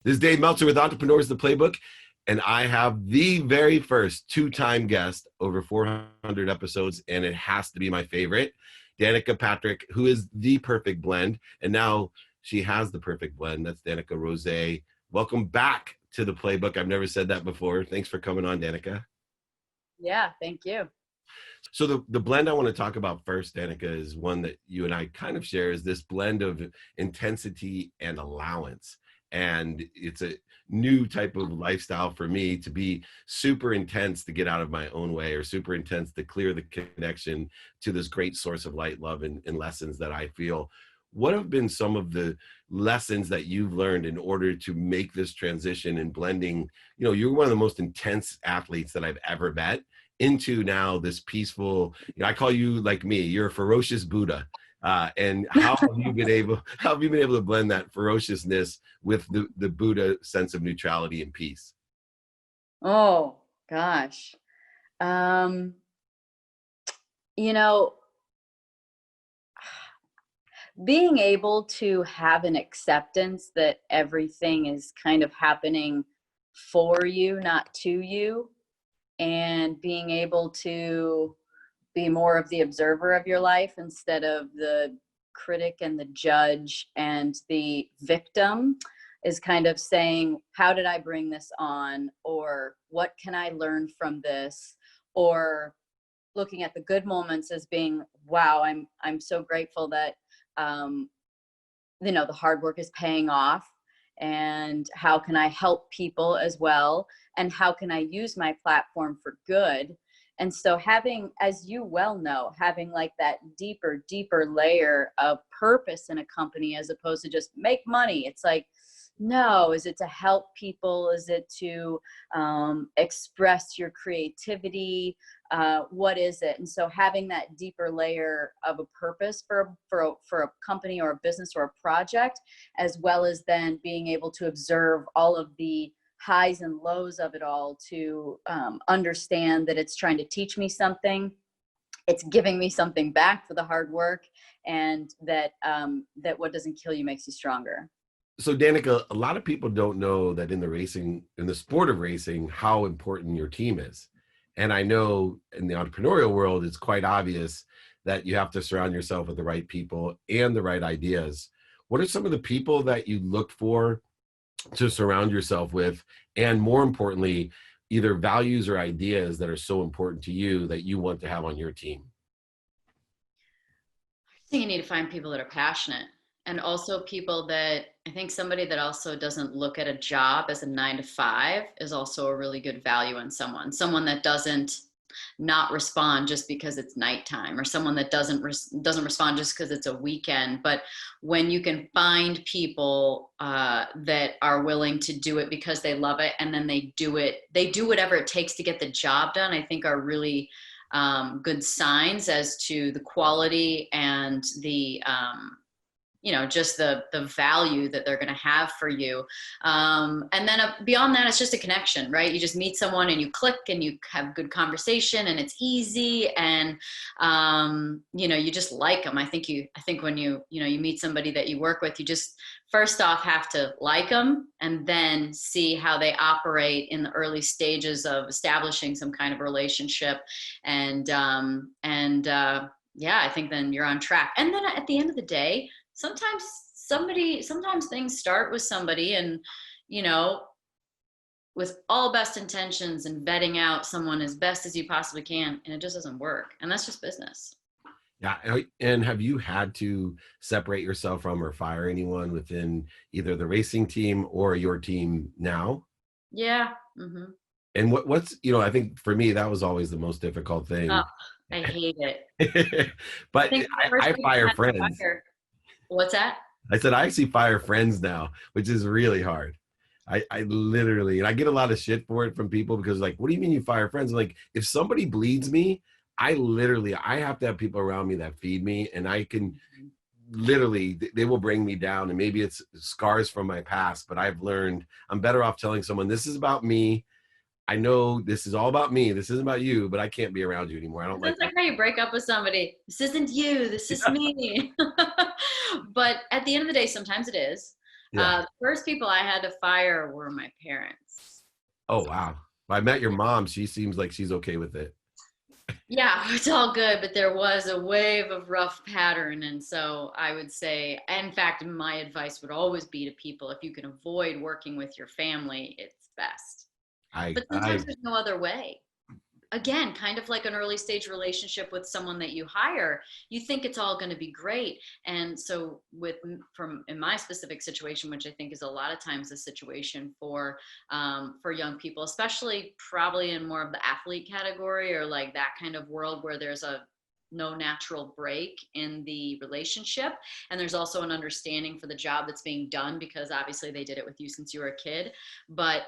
This is Dave Meltzer with Entrepreneurs the Playbook, and I have the very first two-time guest over 400 episodes, and it has to be my favorite, Danica Patrick, who is the perfect blend, and now she has the perfect blend. That's Danica Rose. Welcome back to the Playbook. I've never said that before. Thanks for coming on, Danica. Yeah, thank you. So the blend I want to talk about first, Danica, is one that you and I kind of share, is this blend of intensity and allowance. And it's a new type of lifestyle for me, to be super intense to get out of my own way, or super intense to clear the connection to this great source of light, love, and lessons that I feel. What have been some of the lessons that you've learned in order to make this transition and blending? You're one of the most intense athletes that I've ever met, into now this peaceful, I call you, like me, you're a ferocious Buddha. And how have you been able to blend that ferociousness with the Buddha sense of neutrality and peace? Oh gosh. Um, you know, Being able to have an acceptance that everything is kind of happening for you, not to you, and being able to be more of the observer of your life instead of the critic and the judge and the victim, is kind of saying, how did I bring this on? Or what can I learn from this? Or looking at the good moments as being, wow, I'm so grateful that the hard work is paying off, and how can I help people as well, and how can I use my platform for good. And so having, as you well know, having like that deeper layer of purpose in a company, as opposed to just make money. It's like, no, is it to help people? Is it to express your creativity? What is it? And so having that deeper layer of a purpose for a company or a business or a project, as well as then being able to observe all of the highs and lows of it all, to understand that it's trying to teach me something, it's giving me something back for the hard work, and that that what doesn't kill you makes you stronger. So Danica, a lot of people don't know that in the sport of racing, how important your team is. And I know in the entrepreneurial world, it's quite obvious that you have to surround yourself with the right people and the right ideas. What are some of the people that you look for to surround yourself with? And more importantly, either values or ideas that are so important to you that you want to have on your team? I think you need to find people that are passionate, and also people that, I think somebody that also doesn't look at a job as a 9 to 5 is also a really good value in someone that doesn't not respond just because it's nighttime, or someone that doesn't respond just because it's a weekend. But when you can find people that are willing to do it because they love it, and then they do whatever it takes to get the job done, I think are really good signs as to the quality and the just the value that they're going to have for you. And then beyond that, it's just a connection, right? You just meet someone and you click and you have good conversation, and it's easy. And, you just like them. I think when you meet somebody that you work with, you just first off have to like them, and then see how they operate in the early stages of establishing some kind of relationship. And yeah, I think then you're on track. And then at the end of the day, sometimes things start with somebody, and with all best intentions and vetting out someone as best as you possibly can, and it just doesn't work. And that's just business. Yeah. And have you had to separate yourself from or fire anyone within either the racing team or your team now? Yeah. Mm-hmm. And what's, I think for me, that was always the most difficult thing. Oh, I hate it. But I fire friends. What's that? I said, I actually fire friends now, which is really hard. I literally, and I get a lot of shit for it from people, because like, what do you mean you fire friends? Like, if somebody bleeds me, I have to have people around me that feed me, and I can literally, they will bring me down. And maybe it's scars from my past, but I've learned I'm better off telling someone, this is about me. I know this is all about me. This isn't about you, but I can't be around you anymore. I don't like how you break up with somebody. This isn't you. This is me. But at the end of the day, sometimes it is. Yeah. First people I had to fire were my parents. Oh, wow. I met your mom. She seems like she's okay with it. Yeah, it's all good, but there was a wave of rough pattern. And so I would say, in fact, my advice would always be to people, if you can avoid working with your family, it's best. But sometimes I there's no other way. Again, kind of like an early stage relationship with someone that you hire, you think it's all going to be great. And so from in my specific situation, which I think is a lot of times the situation for young people, especially probably in more of the athlete category or like that kind of world where there's no natural break in the relationship. And there's also an understanding for the job that's being done, because obviously they did it with you since you were a kid. But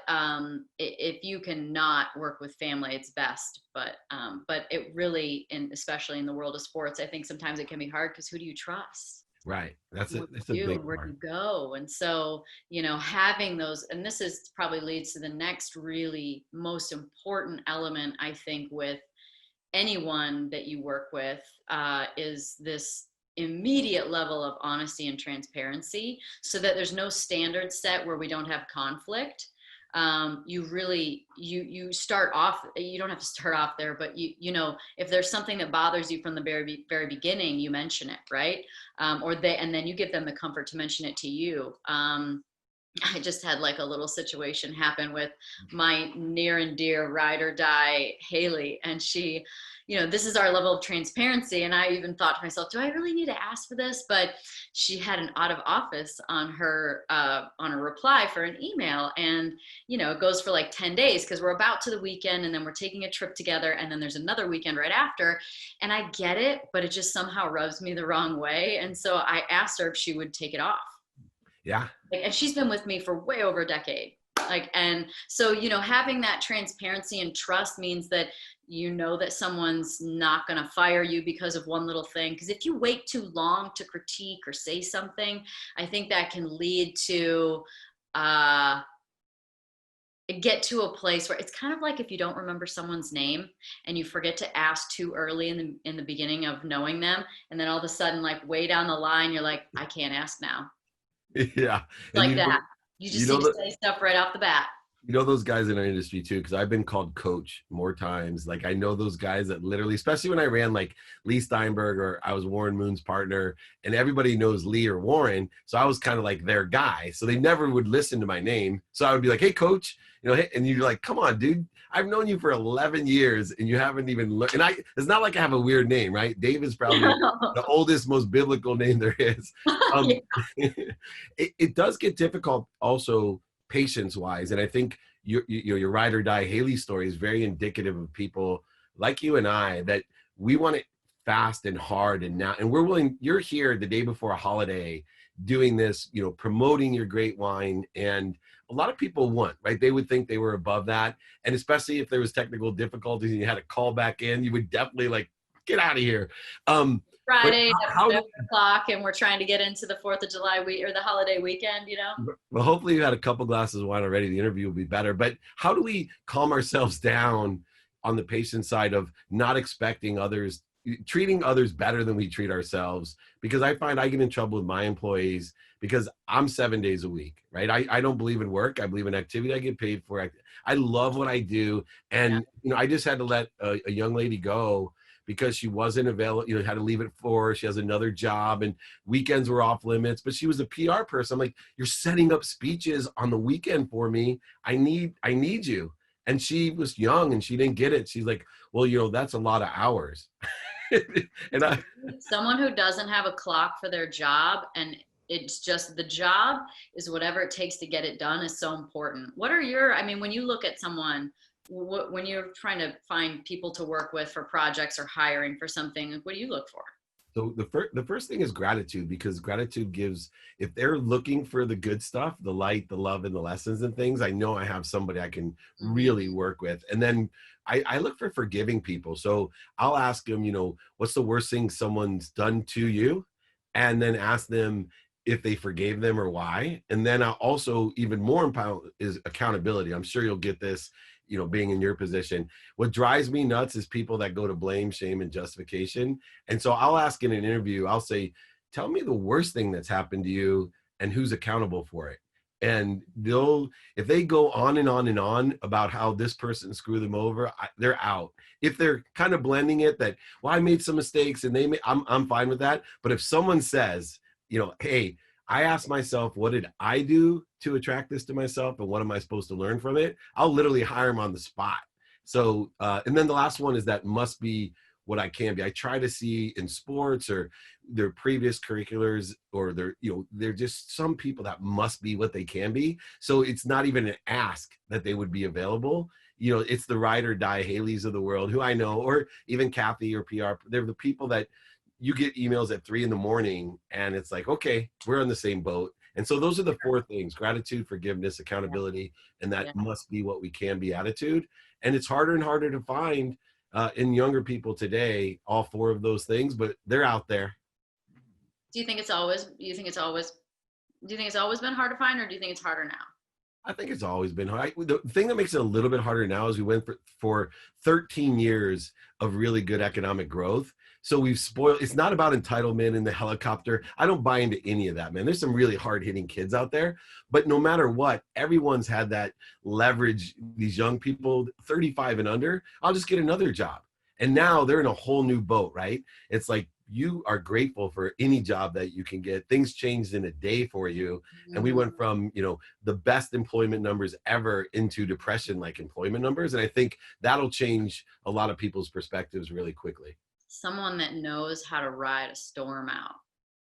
if you cannot work with family, it's best. But it really, especially in the world of sports, I think sometimes it can be hard, because who do you trust? right. That's a And big where do part. you go? And so, having those, and this is probably leads to the next really most important element, I think, with anyone that you work with, is this immediate level of honesty and transparency, so that there's no standard set where we don't have conflict. You really, you start off, you don't have to start off there, but if there's something that bothers you from the very beginning, you mention it, right? And then you give them the comfort to mention it to you. I just had like a little situation happen with my near and dear ride or die, Haley. And she, this is our level of transparency. And I even thought to myself, do I really need to ask for this? But she had an out of office on her reply for an email. And, it goes for like 10 days, because we're about to the weekend, and then we're taking a trip together. And then there's another weekend right after. And I get it, but it just somehow rubs me the wrong way. And so I asked her if she would take it off. Yeah. And she's been with me for way over a decade. And so, having that transparency and trust means that that someone's not going to fire you because of one little thing. Because if you wait too long to critique or say something, I think that can lead to get to a place where it's kind of like if you don't remember someone's name and you forget to ask too early in the beginning of knowing them, and then all of a sudden, like way down the line, you're like, I can't ask now. Yeah. And Like that. You just need to say stuff right off the bat. Those guys in our industry too, because I've been called coach more times. Like, I know those guys that literally, especially when I ran like Leigh Steinberg, or I was Warren Moon's partner, and everybody knows Leigh or Warren. So I was kind of like their guy. So they never would listen to my name. So I would be like, hey, coach, hey, and you're like, come on, dude. I've known you for 11 years and you haven't even learned. And it's not like I have a weird name, right? Dave is probably the oldest, most biblical name there is. It does get difficult also, patience wise. And I think your ride or die Haley story is very indicative of people like you and I, that we want it fast and hard. And now, and you're here the day before a holiday doing this, promoting your great wine. And a lot of people right? They would think they were above that. And especially if there was technical difficulties and you had to call back in, you would definitely like, get out of here. Friday at 7 o'clock, and we're trying to get into the 4th of July week or the holiday weekend, Well, hopefully you had a couple glasses of wine already. The interview will be better. But how do we calm ourselves down on the patient side of not expecting others, treating others better than we treat ourselves? Because I find I get in trouble with my employees because I'm 7 days a week, right? I don't believe in work. I believe in activity I get paid for. I love what I do. And, I just had to let a young lady go because she wasn't available, had to leave at 4. She has another job and weekends were off limits, but she was a PR person. I'm like, you're setting up speeches on the weekend for me. I need you. And she was young and she didn't get it. She's like, well, that's a lot of hours. And someone who doesn't have a clock for their job, and it's just the job is whatever it takes to get it done, is so important. What are when you look at someone, when you're trying to find people to work with for projects or hiring for something, what do you look for? So the first thing is gratitude, because gratitude gives, if they're looking for the good stuff, the light, the love, and the lessons and things, I know I have somebody I can really work with. And then I look for forgiving people. So I'll ask them, what's the worst thing someone's done to you? And then ask them if they forgave them or why. And then I'll also, even more important is accountability. I'm sure you'll get this, being in your position. What drives me nuts is people that go to blame, shame, and justification. And so I'll ask in an interview, I'll say, tell me the worst thing that's happened to you and who's accountable for it. And if they go on and on and on about how this person screwed them over, they're out. If they're kind of blending it that, well, I made some mistakes and I'm fine with that. But if someone says, hey, I asked myself, what did I do to attract this to myself? And what am I supposed to learn from it? I'll literally hire them on the spot. So, and then the last one is that must be what I can be. I try to see in sports or their previous curriculars or they're just some people that must be what they can be. So it's not even an ask that they would be available. It's the ride or die Haley's of the world who I know, or even Kathy or PR. They're the people that you get emails at 3 a.m. and it's like, okay, we're on the same boat. And so those are the 4 things: gratitude, forgiveness, accountability, and that must be what we can be attitude. And it's harder and harder to find in younger people today, all 4 of those things, but they're out there. Do you think it's always been hard to find, or do you think it's harder now? I think it's always been hard. The thing that makes it a little bit harder now is we went for 13 years of really good economic growth. So we've spoiled. It's not about entitlement and the helicopter. I don't buy into any of that, man. There's some really hard-hitting kids out there, but no matter what, everyone's had that leverage. These young people, 35 and under, I'll just get another job. And now they're in a whole new boat, right? It's like you are grateful for any job that you can get. Things changed in a day for you. And we went from, the best employment numbers ever into depression-like employment numbers. And I think that'll change a lot of people's perspectives really quickly. Someone that knows how to ride a storm out.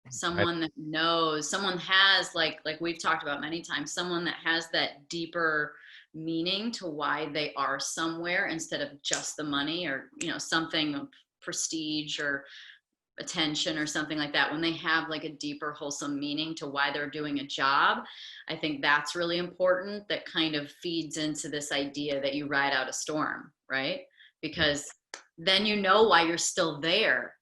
Someone that knows, someone has like we've talked about many times, someone that has that deeper meaning to why they are somewhere instead of just the money or, something of prestige or attention or something like that. When they have like a deeper, wholesome meaning to why they're doing a job, I think that's really important. That kind of feeds into this idea that you ride out a storm, right? Because then you know why you're still there.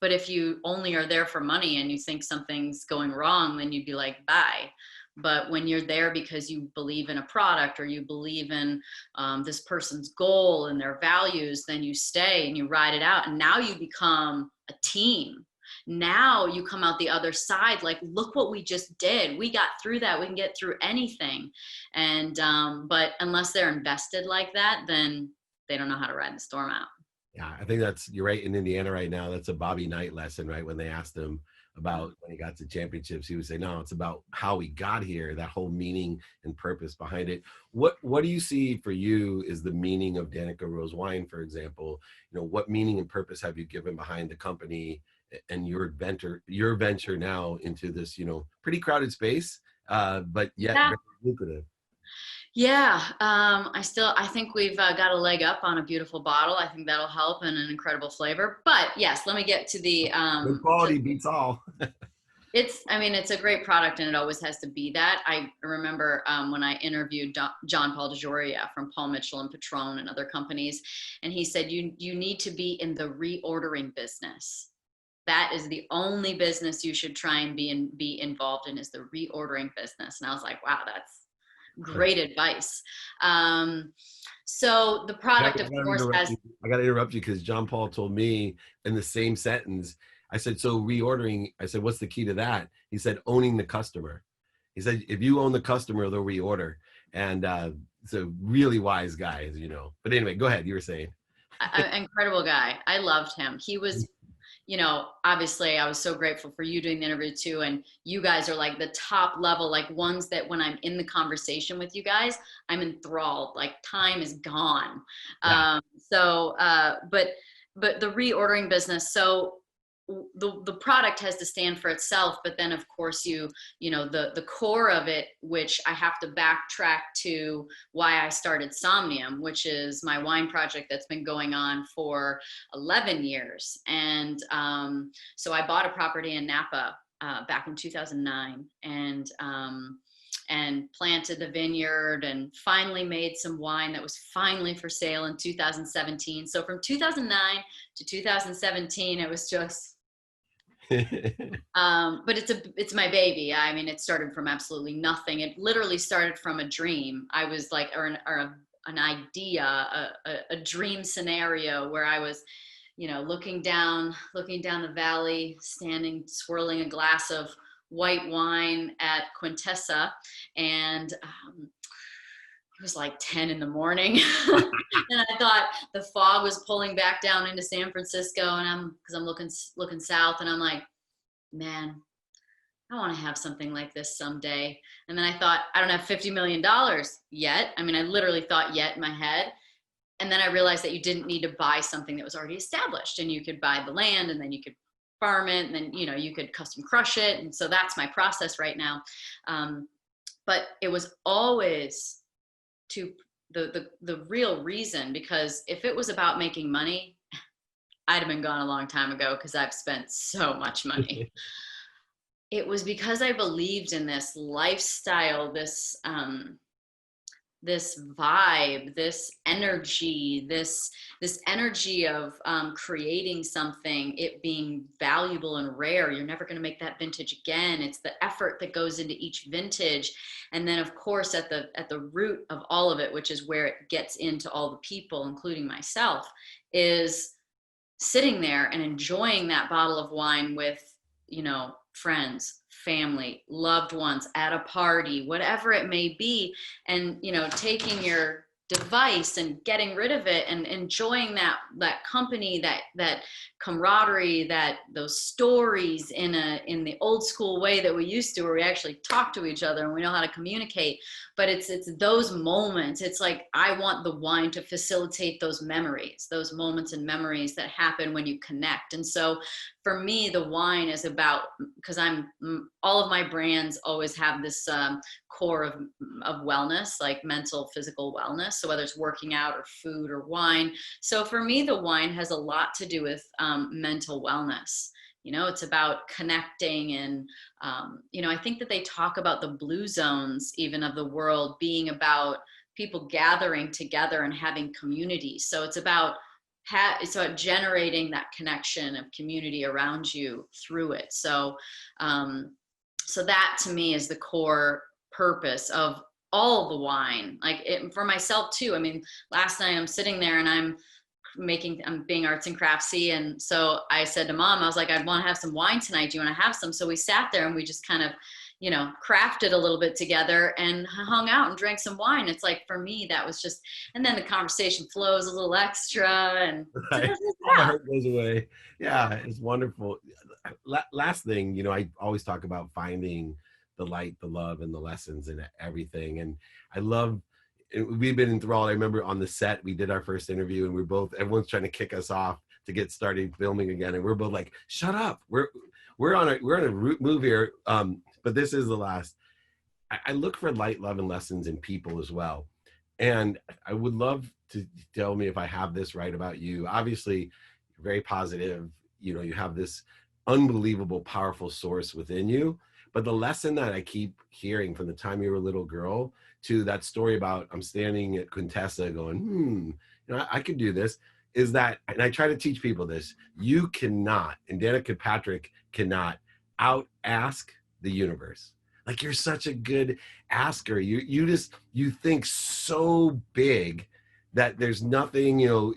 But if you only are there for money and you think something's going wrong, then you'd be like, bye. But when you're there because you believe in a product or you believe in this person's goal and their values, then you stay and you ride it out. And now you become a team. Now you come out the other side like, look what we just did. We got through that. We can get through anything. And but unless they're invested like that, then they don't know how to ride the storm out. Yeah, I think you're right. In Indiana right now, that's a Bobby Knight lesson, right? When they asked him about when he got to championships, he would say, no, it's about how we got here, that whole meaning and purpose behind it. What do you see for you is the meaning of Danica Rose Wine, for example? What meaning and purpose have you given behind the company and your venture now into this, pretty crowded space, but yet very lucrative? Yeah, I think we've got a leg up on a beautiful bottle. I think that'll help, and an incredible flavor. But yes, let me get to the good quality beats all. It's a great product, and it always has to be that. I remember when I interviewed John Paul DeJoria from Paul Mitchell and Patron and other companies, and he said you need to be in the reordering business. That is the only business you should try and be involved in, is the reordering business. And I was like, wow, that's great advice. So the product, of course, has. I got to interrupt you because John Paul told me in the same sentence. I said, so reordering. I said, what's the key to that? He said, owning the customer. He said, if you own the customer, they'll reorder. And it's a really wise guy, as you know. But anyway, go ahead. You were saying. Incredible guy. I loved him. He was. Obviously I was so grateful for you doing the interview too. And you guys are like the top level, like ones that when I'm in the conversation with you guys, I'm enthralled, like time is gone. Yeah. But the reordering business, so the product has to stand for itself, but then of course the core of it, which I have to backtrack to why I started Somnium, which is my wine project that's been going on for 11 years. And so I bought a property in Napa back in 2009 and planted the vineyard and finally made some wine that was finally for sale in 2017. So from 2009 to 2017, it was just but it's my baby. I mean, it started from absolutely nothing. It literally started from a dream. I was like, or an idea, a dream scenario where I was, looking down the valley, swirling a glass of white wine at Quintessa, and it was like 10 in the morning. And I thought the fog was pulling back down into San Francisco, and because I'm looking south, and I'm like, man, I want to have something like this someday. And then I thought, I don't have $50 million yet. I mean, I literally thought yet in my head. And then I realized that you didn't need to buy something that was already established, and you could buy the land, and then you could farm it, and then, you know, you could custom crush it. And so that's my process right now. But it was always to the real reason, because if it was about making money, I'd have been gone a long time ago, because I've spent so much money. It was because I believed in this lifestyle, this vibe, this energy of creating something, it being valuable and rare. You're never going to make that vintage again. It's the effort that goes into each vintage. And then, of course, at the root of all of it, which is where it gets into all the people, including myself, is sitting there and enjoying that bottle of wine with, you know, friends, family, loved ones, at a party, whatever it may be, and, you know, taking your device and getting rid of it and enjoying that company, that camaraderie, those stories in the old school way that we used to, where we actually talk to each other and we know how to communicate. But it's those moments. It's like, I want the wine to facilitate those memories, those moments and memories that happen when you connect. And so for me, the wine is about, because all of my brands always have this core of wellness, like mental, physical wellness. So whether it's working out or food or wine. So for me, the wine has a lot to do with mental wellness. You know, it's about connecting. And, you know, I think that they talk about the blue zones even of the world being about people gathering together and having community. So it's about generating that connection of community around you through it. So, so that to me is the core purpose of all the wine. Like for myself too. I mean, last night I'm sitting there and I'm being arts and craftsy. And so I said to Mom, I was like, I want to have some wine tonight. Do you want to have some? So we sat there and we just kind of, you know, crafted a little bit together and hung out and drank some wine. It's like, for me, that was just, and then the conversation flows a little extra, and right. All the hurt goes away. Yeah, it's wonderful. Last thing, you know, I always talk about finding the light, the love, and the lessons in everything. And I love, we've been enthralled. I remember on the set, we did our first interview, and everyone's trying to kick us off to get started filming again. And we're both like, shut up. We're on a move here. But this is the last. I look for light, love, and lessons in people as well. And I would love to tell me if I have this right about you. Obviously, you're very positive. You know, you have this unbelievable, powerful source within you. But the lesson that I keep hearing from the time you were a little girl to that story about I'm standing at Quintessa going, you know, I could do this, is that, and I try to teach people this, you cannot, and Danica Patrick cannot out-ask the universe. Like, you're such a good asker. You think so big that there's nothing, you know,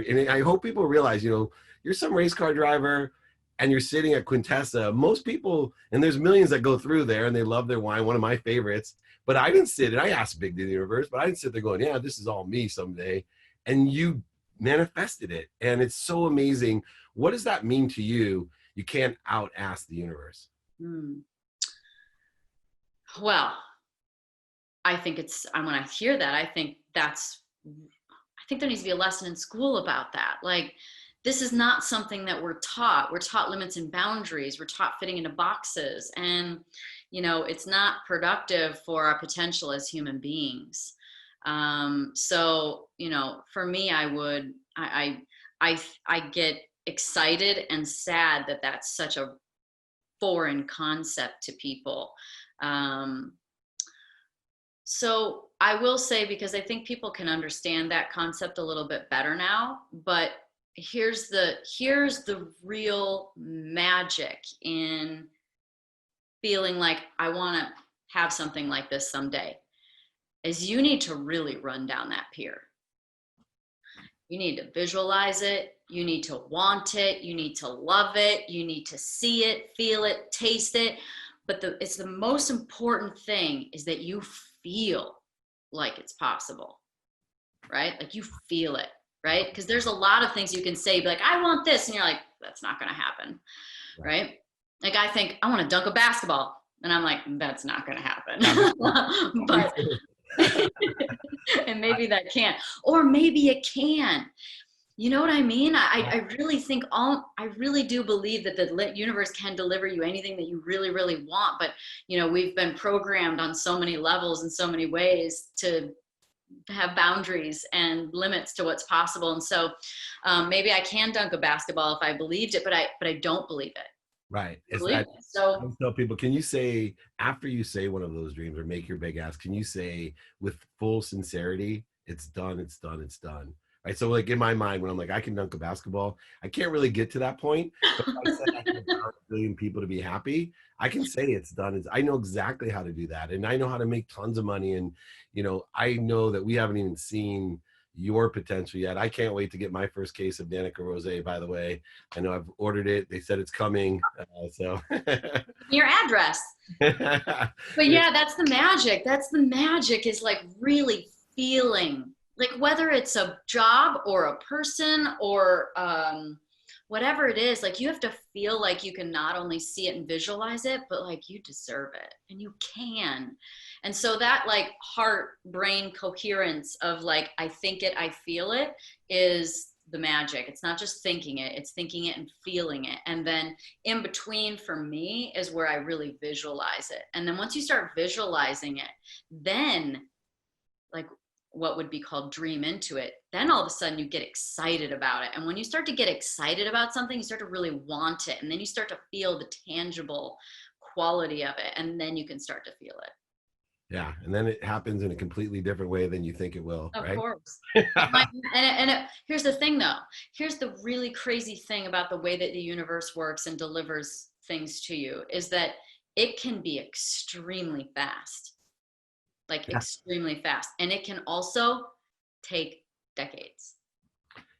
and I hope people realize, you know, you're some race car driver and you're sitting at Quintessa. Most people, and there's millions that go through there and they love their wine, one of my favorites, but I didn't sit, and I asked big to the universe, but I didn't sit there going, yeah, this is all me someday. And you manifested it. And it's so amazing. What does that mean to you? You can't out-ask the universe. Well, I think when I hear that, I think there needs to be a lesson in school about that. Like, this is not something that we're taught. We're taught limits and boundaries. We're taught fitting into boxes. And, you know, it's not productive for our potential as human beings. So, you know, for me, I get excited and sad that that's such a foreign concept to people. So I will say, because I think people can understand that concept a little bit better now, but here's the real magic in feeling like I want to have something like this someday, is you need to really run down that pier. You need to visualize it. You need to want it. You need to love it. You need to see it, feel it, taste it. But it's the most important thing is that you feel like it's possible, right? Like you feel it, right? Because there's a lot of things you can say, like, I want this. And you're like, that's not going to happen, right? Like I think I want to dunk a basketball. And I'm like, that's not going to happen. But and maybe that can't, or maybe it can. You know what I mean? I really think I really do believe that the universe can deliver you anything that you really, really want. But, you know, we've been programmed on so many levels in so many ways to have boundaries and limits to what's possible. And so maybe I can dunk a basketball if I believed it, but I don't believe it. Right. So I tell people, can you say, after you say one of those dreams or make your big ask, can you say with full sincerity, it's done, it's done, it's done. Right. So like in my mind, when I'm like, I can dunk a basketball, I can't really get to that point. But if I said I can empower a billion people to be happy, I can say it's done. I know exactly how to do that. And I know how to make tons of money. And, you know, I know that we haven't even seen your potential yet. I can't wait to get my first case of Danica Rosé, by the way. I know I've ordered it. They said it's coming. So your address. But yeah, that's the magic. That's the magic, is like really feeling, like whether it's a job or a person or whatever it is, like you have to feel like you can not only see it and visualize it, but like you deserve it, and you can. And so that like heart brain coherence of like, I think it, I feel it, is the magic. It's not just thinking it, it's thinking it and feeling it. And then in between for me is where I really visualize it. And then once you start visualizing it, then like what would be called dream into it, then all of a sudden you get excited about it. And when you start to get excited about something, you start to really want it. And then you start to feel the tangible quality of it. And then you can start to feel it. Yeah. And then it happens in a completely different way than you think it will. Of right? course. Here's the thing though. Here's the really crazy thing about the way that the universe works and delivers things to you, is that it can be extremely fast. Like extremely fast. And it can also take decades.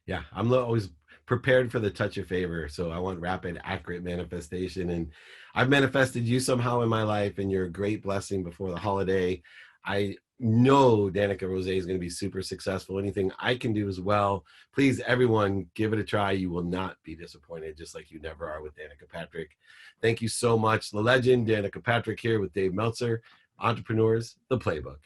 Yeah, I'm always prepared for the touch of favor. So I want rapid, accurate manifestation. And I've manifested you somehow in my life, and you're a great blessing before the holiday. I know Danica Rosé is going to be super successful. Anything I can do as well. Please, everyone, give it a try. You will not be disappointed, just like you never are with Danica Patrick. Thank you so much. The legend, Danica Patrick, here with Dave Meltzer, Entrepreneurs, the Playbook.